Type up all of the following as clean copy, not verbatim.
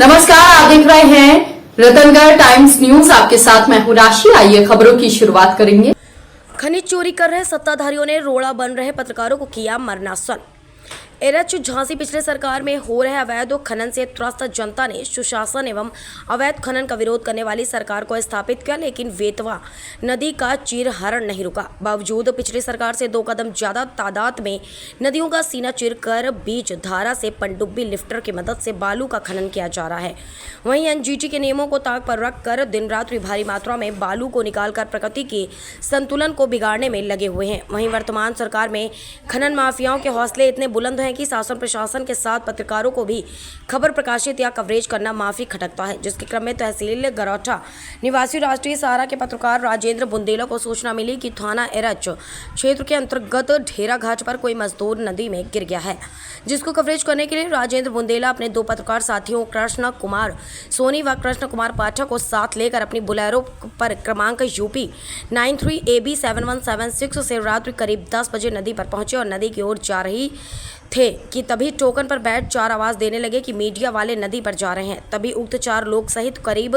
नमस्कार, आप देख रहे हैं रतनगढ़ टाइम्स न्यूज। आपके साथ मैं हूं राशि। आइए खबरों की शुरुआत करेंगे। खनिज चोरी कर रहे सत्ताधारियों ने रोड़ा बन रहे पत्रकारों को किया मरनासन। एरच झांसी पिछले सरकार में हो रहे अवैध खनन से त्रस्त जनता ने सुशासन एवं अवैध खनन का विरोध करने वाली सरकार को स्थापित किया, लेकिन बेतवा नदी का चीरहरण नहीं रुका। बावजूद पिछली सरकार से 2 कदम ज्यादा तादाद में नदियों का सीना चीर कर बीच धारा से पनडुब्बी लिफ्टर की मदद से बालू का खनन किया जा रहा है। वहीं एनजीटी के नियमों को ताक पर रख कर दिन रात भारी मात्रा में बालू को निकालकर प्रकृति के संतुलन को बिगाड़ने में लगे हुए हैं। वहीं वर्तमान सरकार में खनन माफियाओं के हौसले इतने बुलंद हैं कि शासन प्रशासन के साथ पत्रकारों को भी खबर प्रकाशित या कवरेज करना माफी खटकता है। जिसके क्रम में तहसील गरौठा निवासी राष्ट्रीय सहारा के पत्रकार राजेंद्र बुंदेला को सूचना मिली कि थाना एरच क्षेत्र के अंतर्गत ढेरा घाट पर कोई मजदूर नदी में गिर गया है, जिसको कवरेज करने के लिए राजेंद्र बुंदेला अपने 2 पत्रकार साथियों कृष्ण कुमार सोनी व कृष्ण कुमार पाठक को साथ लेकर अपनी बुलेरो पर क्रमांक यूपी 93AB7176 से रात्रि करीब 10 बजे नदी पर पहुंचे और नदी की ओर जा रही थे कि तभी टोकन पर बैठ 4 आवाज देने लगे कि मीडिया वाले नदी पर जा रहे हैं। तभी उक्त 4 लोग सहित करीब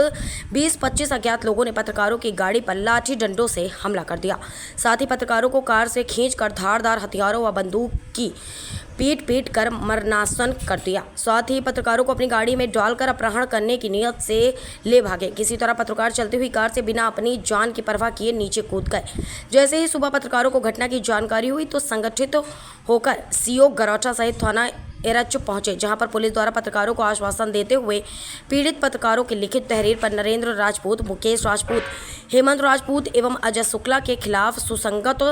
20-25 अज्ञात लोगों ने पत्रकारों की गाड़ी पर लाठी डंडों से हमला कर दिया। साथ ही पत्रकारों को कार से खींचकर धारदार हथियारों व बंदूक की पीट कर मरनासन कर दिया। साथ ही पत्रकारों को अपनी गाड़ी में डालकर अपहरण करने की नीयत से ले भागे। किसी तरह पत्रकार चलती हुई कार से बिना अपनी जान की परवाह किए नीचे कूद गए। जैसे ही सुबह पत्रकारों को घटना की जानकारी हुई तो संगठित होकर सीओ गरौठा सहित थाना एरच पहुंचे, जहां पर पुलिस द्वारा पत्रकारों को आश्वासन देते हुए पीड़ित पत्रकारों की लिखित तहरीर पर नरेंद्र राजपूत, मुकेश राजपूत, हेमंत राजपूत एवं अजय शुक्ला के खिलाफ सुसंगत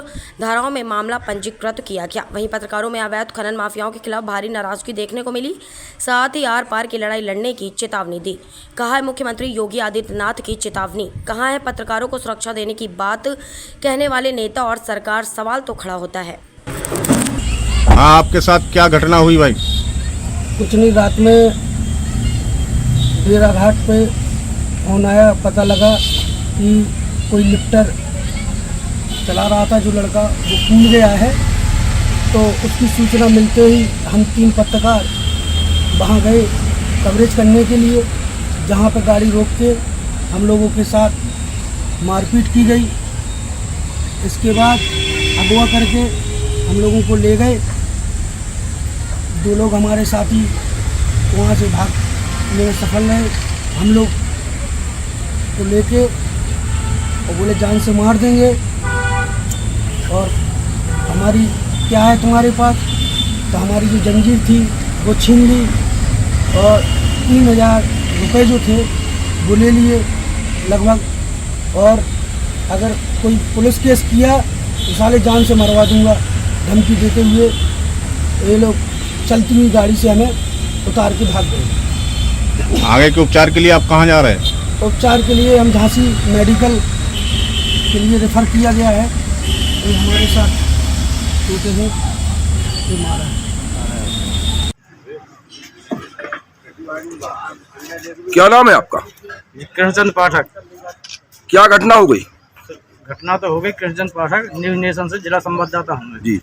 धाराओं में मामला पंजीकृत किया गया। वहीं पत्रकारों में अवैध खनन माफियाओं के खिलाफ भारी नाराजगी देखने को मिली। साथ ही आर पार की लड़ाई लड़ने की चेतावनी दी। कहा है मुख्यमंत्री योगी आदित्यनाथ की चेतावनी। कहा है पत्रकारों को सुरक्षा देने की बात कहने वाले नेता और सरकार, सवाल तो खड़ा होता है। हाँ, आपके साथ क्या घटना हुई भाई? कुछ नहीं, रात में डेरा घाट पे फोन आया, पता लगा कि कोई लिफ्टर चला रहा था जो लड़का वो कूद गया है। तो उसकी सूचना मिलते ही हम 3 पत्रकार वहाँ गए कवरेज करने के लिए, जहाँ पर गाड़ी रोक के हम लोगों के साथ मारपीट की गई। इसके बाद अगवा करके हम लोगों को ले गए। 2 लोग हमारे साथी वहाँ से भागने में सफल रहे। हम लोग को लेके और बोले जान से मार देंगे और हमारी क्या है तुम्हारे पास, तो हमारी जो जंजीर थी वो छीन ली और 3000 रुपये जो थे वो ले लिए लगभग। और अगर कोई पुलिस केस किया तो साले जान से मरवा दूंगा धमकी देते हुए ये लोग चलती हुई गाड़ी से हमें उतार के भाग गए। आगे के उपचार के लिए आप कहाँ जा रहे हैं? उपचार के लिए हम झांसी मेडिकल के लिए रेफ़र किया गया है। तो हमारे साथ टूटे हैं, ये मारा है। क्या नाम है आपका? कृष्णचंद पाठक। क्या घटना हो गई? घटना तो हो गई। कृष्णचंद पाठक, न्यूज नेशन से जिला संवाददाता हूँ मैं जी।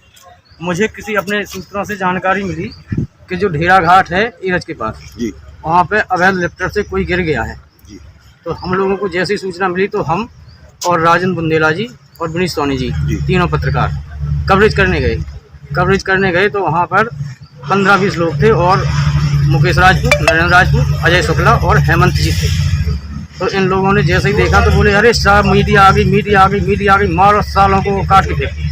मुझे किसी अपने सूत्रों से जानकारी मिली कि जो ढेरा घाट है एरच के पास जी, वहाँ पे अवैध लिफ्टर से कोई गिर गया है जी। तो हम लोगों को जैसी सूचना मिली तो हम और राजेंद्र बुंदेला जी और विनीत सोनी जी तीनों पत्रकार कवरेज करने गए। तो वहाँ पर 15-20 लोग थे और मुकेश राजपूत, नरेंद्र राजपूत, अजय शुक्ला और हेमंत जी थे। तो इन लोगों ने जैसे ही देखा तो बोले अरे साहब मीडिया आ गई, मारो सालों को काट के फेंक।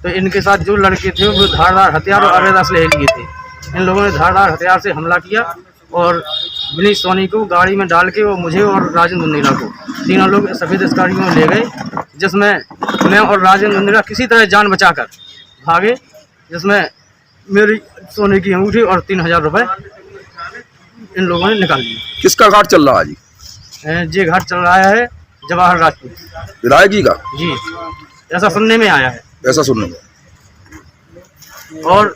तो इनके साथ जो लड़के थे वो धारदार हथियार और अवैध असलहे लिए थे। इन लोगों ने धारदार हथियार से हमला किया और विनीत सोनी को गाड़ी में डाल के वो मुझे और राजेंद्र बुंदेला को तीनों लोग सफेद स्कॉर्पियो में ले गए, जिसमें मैं और राजेंद्र बुंदेला किसी तरह जान बचाकर भागे, जिसमें मेरी सोने की अंगूठी और 3000 रुपये इन लोगों ने निकाल लिए। किसका घाट चल रहा है जी? ये घाट चल रहा है जवाहर राजपूत विधायक जी का? जी, ऐसा सुनने में आया है। ऐसा सुनने में। और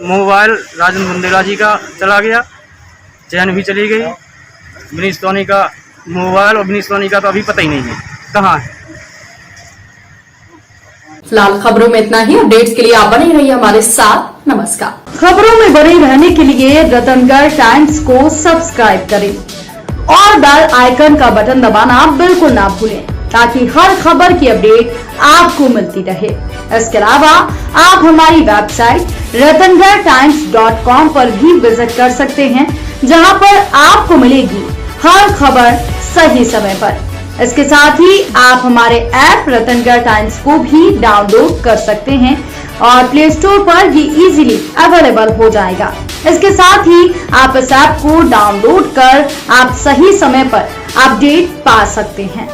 मोबाइल राजेंद्र बुंदेला जी का चला गया, चैन भी चली गई। विनीत सोनी का मोबाइल और विनीत सोनी का तो अभी पता ही नहीं है कहाँ है। फिलहाल खबरों में इतना ही। अपडेट्स के लिए आप बने रहिए हमारे साथ। नमस्कार। खबरों में बने रहने के लिए रतनगढ़ टाइम्स को सब्सक्राइब करें और बेल आइकन का बटन दबाना बिल्कुल ना भूलें ताकि हर खबर की अपडेट आपको मिलती रहे। इसके अलावा आप हमारी वेबसाइट ratangartimes.com पर भी विजिट कर सकते हैं, जहां पर आपको मिलेगी हर खबर सही समय पर। इसके साथ ही आप हमारे ऐप रतनगढ़ टाइम्स को भी डाउनलोड कर सकते हैं और प्ले स्टोर पर ये इजीली अवेलेबल हो जाएगा। इसके साथ ही आप इस ऐप को डाउनलोड कर आप सही समय पर अपडेट पा सकते हैं।